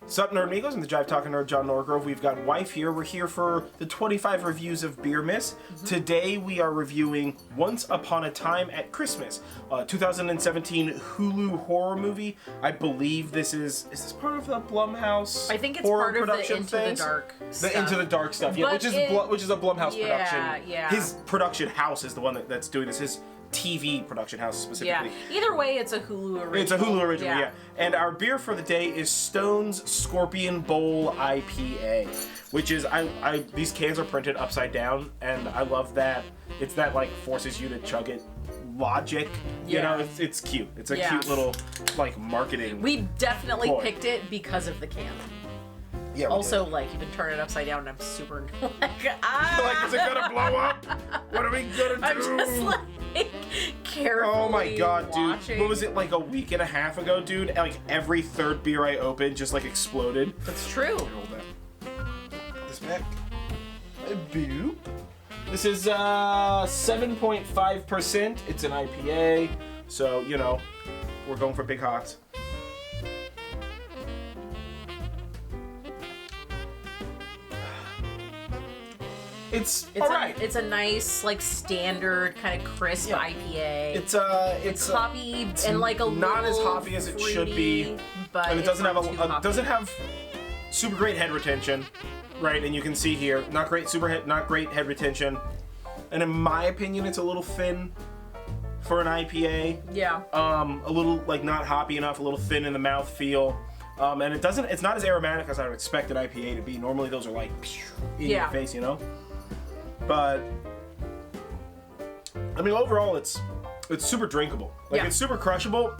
Sup, Nerdmigos, and the Jive Talking Nerd, John Norgrove. We've got Wife here. We're here for the 25 reviews of Beermas. Today we are reviewing Once Upon a Time at Christmas, 2017 Hulu horror movie. I believe this is this part of the Blumhouse? I think it's horror part of the production Into things? the Dark stuff. The Into the Dark stuff, yeah, But which is a Blumhouse production. Yeah. His production house is the one that's doing this. His TV production house specifically. Yeah. Either way, it's a Hulu original. It's a Hulu original, yeah. And our beer for the day is Stone's Scorpion Bowl IPA, which is these cans are printed upside down, and I love that. It's that like forces you to chug it logic. You know, it's cute. It's a cute little like marketing. We definitely ploy. picked it because of the can. Yeah. Also, like, you can turn it upside down, and I'm super like, like, is it gonna blow up? What are we gonna do? I'm just like carefully Oh my god, watching. dude. What was it, like a week and a half ago, dude? Like every third beer I opened just like exploded. That's true. Hold that. Put this back. Boop. This is 7.5%. It's an IPA, so you know we're going for big hots. It's alright. It's a nice, like, standard kind of crisp IPA. It's hoppy and like a not little as hoppy as it should be, fruity, but and it doesn't have not too hoppy. doesn't have super great head retention, right? And you can see here, not great head retention, and in my opinion, it's a little thin for an IPA. Yeah. A little like not hoppy enough, a little thin in the mouth feel. And it's not as aromatic as I would expect an IPA to be. Normally those are like in your face, you know? But I mean overall it's super drinkable. Like it's super crushable.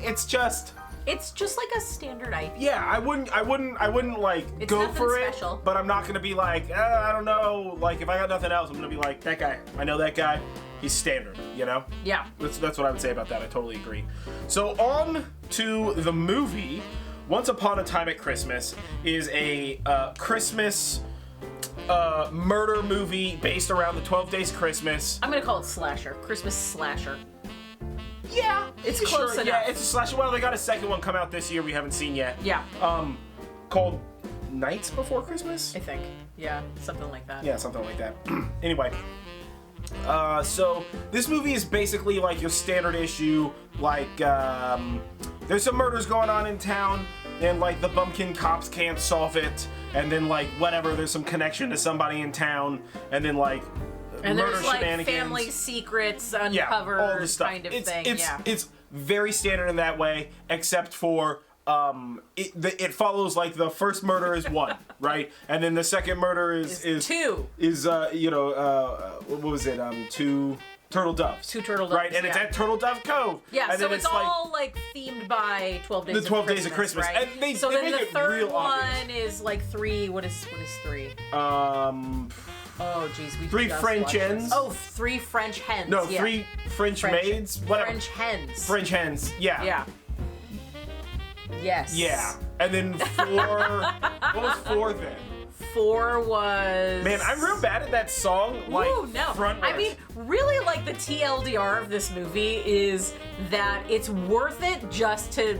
It's just like a standard IPA. yeah, I wouldn't like It's go nothing for special. it, but I'm not gonna be like, I don't know, like if I got nothing else, I'm gonna be like, that guy, I know that guy, he's standard, you know? Yeah. That's what I would say about that. I totally agree. So on to the movie. Once Upon a Time at Christmas is a Christmas murder movie based around the 12 Days Christmas. I'm gonna call it slasher. Christmas slasher. Yeah, it's close enough. Yeah, it's a slasher. Well, they got a second one come out this year we haven't seen yet. Yeah. Called Nights Before Christmas? I think. Yeah, something like that. Yeah, something like that. Anyway. So this movie is basically like your standard issue, like, there's some murders going on in town, and like the bumpkin cops can't solve it, and then like whatever, there's some connection to somebody in town, and then like and murder there's like shenanigans. family secrets uncovered, all the stuff. kind of it's, thing. It's very standard in that way, except for it follows like the first murder is one, right, and then the second murder is two. What was it? Two turtle doves. Two turtle doves. Right, and it's at Turtle Dove Cove. Yeah, and so then it's all like themed by 12 days. The 12 Days of Christmas, right? and they so they then make the it third real one obvious. is like three. What is three? Oh geez, we Three just French watched this. hens. Oh, three French hens. No, yeah. three French maids. Whatever. French hens. French hens. Yeah. Yeah. Yes. Yeah. And then four. What was four then? 4 was. Man, I'm real bad at that song. Like, Ooh, no. frontwards. I mean, really, like, the TLDR of this movie is that it's worth it just to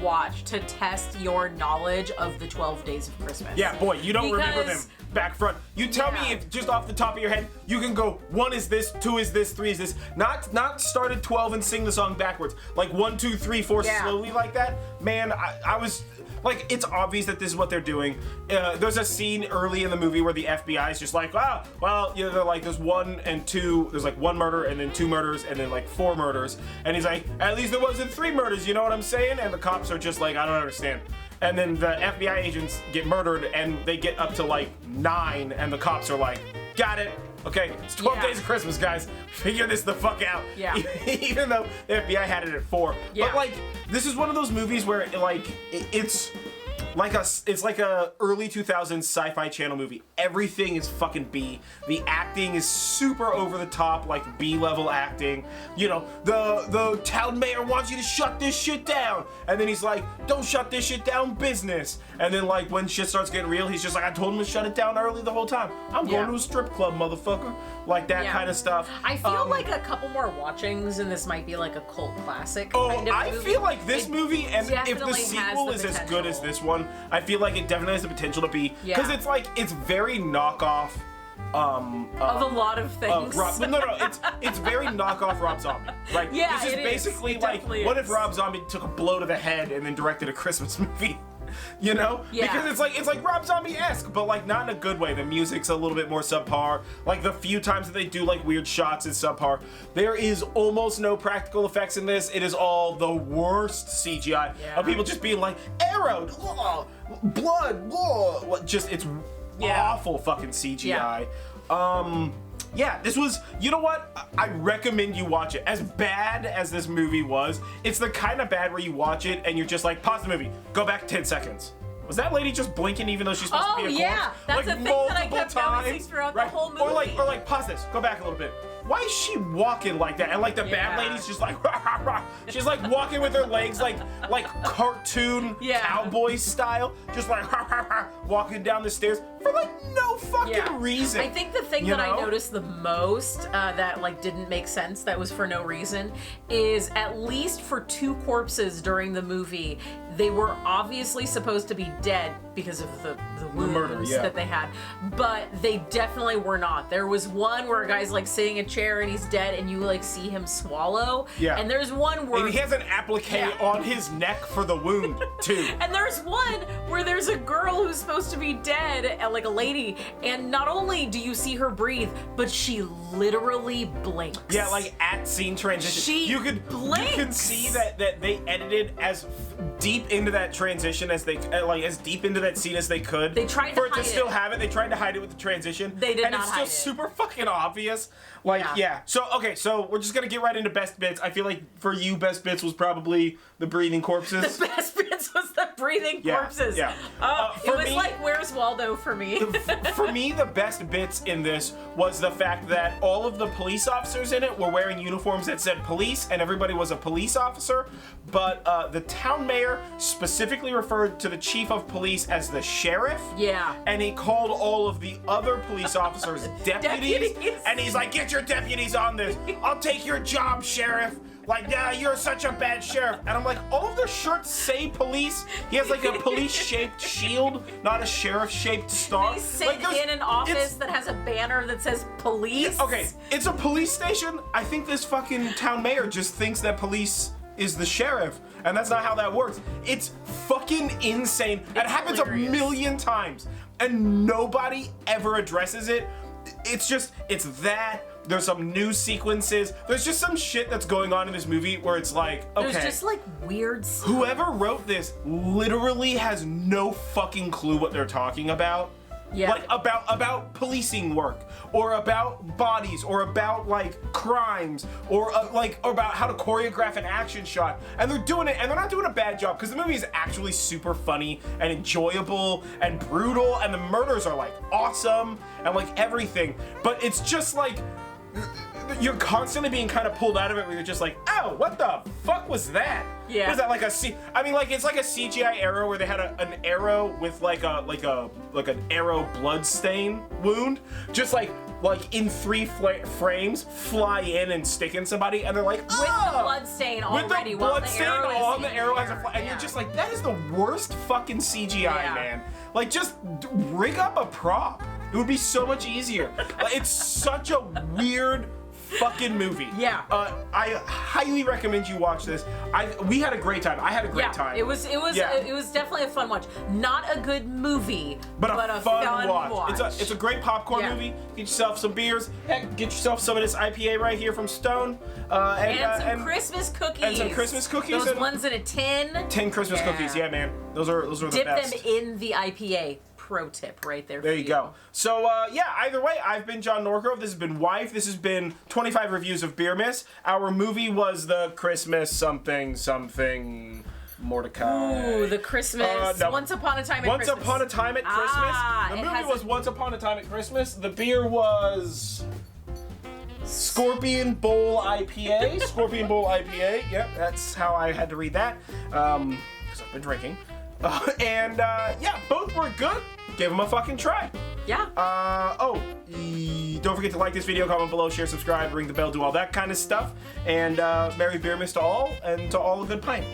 watch, to test your knowledge of the 12 Days of Christmas. Yeah, boy, you don't remember them back front. You tell me if just off the top of your head, you can go 1 is this, 2 is this, 3 is this. Not start at 12 and sing the song backwards. Like 1, 2, 3, 4 slowly like that. Man, I was like, it's obvious that this is what they're doing. There's a scene early in the movie where the FBI is just like, well, you know, they're like, there's 1 and 2, there's like 1 murder and then 2 murders and then like 4 murders. And he's like, at least there wasn't 3 murders, you know what I'm saying? And the cops are just like, I don't understand. And then the FBI agents get murdered and they get up to like 9 and the cops are like, got it. Okay, it's 12 days of Christmas, guys. Figure this the fuck out. Yeah. Even though the FBI had it at 4. Yeah. But like, this is one of those movies where like it's like a early 2000s sci-fi channel movie. Everything is fucking B. The acting is super over the top, like B-level acting. You know, the town mayor wants you to shut this shit down, and then he's like, don't shut this shit down, business. And then like when shit starts getting real, he's just like, I told him to shut it down early the whole time. I'm going to a strip club, motherfucker. like that kind of stuff. I feel like a couple more watchings and this might be like a cult classic. Oh, kind of I movie. feel like this movie, and if the definitely sequel has is the as good as this one, I feel like it definitely has the potential to be, because Yeah. it's like, it's very knockoff. Of a lot of things. It's very knockoff Rob Zombie. Right? Yeah, this is it basically It like, definitely what is. if Rob Zombie took a blow to the head and then directed a Christmas movie? You know? Yeah. Because it's like Rob Zombie-esque, but like not in a good way. The music's a little bit more subpar. Like the few times that they do like weird shots is subpar. There is almost no practical effects in this. It is all the worst CGI of people just being like arrowed, blood, just it's awful fucking CGI. Yeah, this was, you know what? I recommend you watch it. As bad as this movie was, it's the kind of bad where you watch it and you're just like, pause the movie, go back 10 seconds. Was that lady just blinking even though she's supposed to be a corpse? Yeah, that's like, a thing that I kept times, noticing throughout the whole movie. Or like, pause this, go back a little bit. Why is she walking like that? And like the bad lady's just like, rah, rah, rah. She's like walking with her legs like cartoon cowboy style, just like rah, rah, rah, walking down the stairs for like no fucking reason. I think the thing that I noticed the most that like didn't make sense, that was for no reason, is at least for 2 corpses during the movie, they were obviously supposed to be dead because of the wounds murder, that they had, but they definitely were not. There was one where a guy's like sitting in a chair and he's dead and you like see him swallow. Yeah. And there's one where... And he has an applique on his neck for the wound, too. And there's one where there's a girl who's supposed to be dead, like a lady, and not only do you see her breathe, but she literally blinks. Yeah, like at scene transition. You can see that they edited as deep into that transition as they as deep into that scene as they could. They tried to for it hide to still it. have it. They tried to hide it with the transition. They did and not it's hide still it. super fucking obvious. Like So okay, so we're just gonna get right into best bits. I feel like for you, best bits was probably the breathing corpses. The best bits was the breathing corpses. Yeah. It was like Where's Waldo for me. For me, the best bits in this was the fact that all of the police officers in it were wearing uniforms that said police, and everybody was a police officer. But the town mayor specifically referred to the chief of police as the sheriff. Yeah. And he called all of the other police officers deputies. And he's like, get your deputies on this. I'll take your job, sheriff. Like, yeah, you're such a bad sheriff. And I'm like, all of their shirts say police. He has like a police-shaped shield, not a sheriff-shaped star. They sit like, in an office that has a banner that says police. Okay, it's a police station. I think this fucking town mayor just thinks that police is the sheriff, and that's not how that works. It's fucking insane. It happens hilarious. a million times, and nobody ever addresses it. It's that. There's some new sequences. There's just some shit that's going on in this movie where it's like, okay. There's just like weird stuff. Whoever wrote this literally has no fucking clue what they're talking about. Yeah. Like about policing work, or about bodies, or about like crimes, or about how to choreograph an action shot. And they're doing it, and they're not doing a bad job, because the movie is actually super funny and enjoyable and brutal, and the murders are like awesome and like everything. But it's just like you're constantly being kind of pulled out of it where you're just like, oh, what the fuck was that? Yeah. Was that like it's like a CGI arrow where they had an arrow with like an arrow blood stain wound, just like in 3 frames fly in and stick in somebody, and they're like, with the blood stain already. With the blood stain on the arrow as a fly, and you're just like, that is the worst fucking CGI, man. Like, just rig up a prop. It would be so much easier. Like, it's such a weird fucking movie. Yeah. I highly recommend you watch this. We had a great time. I had a great time. It was definitely a fun watch. Not a good movie, but a fun watch. It's a great popcorn movie. Get yourself some beers. Heck, get yourself some of this IPA right here from Stone. And some Christmas cookies. And some Christmas cookies. Those ones in a tin. 10 Christmas cookies. Yeah, man. Those are the Dip best. them in the IPA. Pro tip right there. There you go. So either way, I've been John Norgrove. This has been Wife. This has been 25 Reviews of Beermas. Our movie was the Christmas something Mordecai. Ooh, the Christmas. No. Once Upon a Time at Christmas. Once Upon a Time at Christmas. The movie was Once Upon a Time at Christmas. The beer was Scorpion Bowl IPA. Scorpion Bowl IPA. Yep, that's how I had to read that. Because I've been drinking. Both were good. Give them a fucking try. Yeah. Don't forget to like this video, comment below, share, subscribe, ring the bell, do all that kind of stuff. And Merry Beermas to all, and to all a good pint.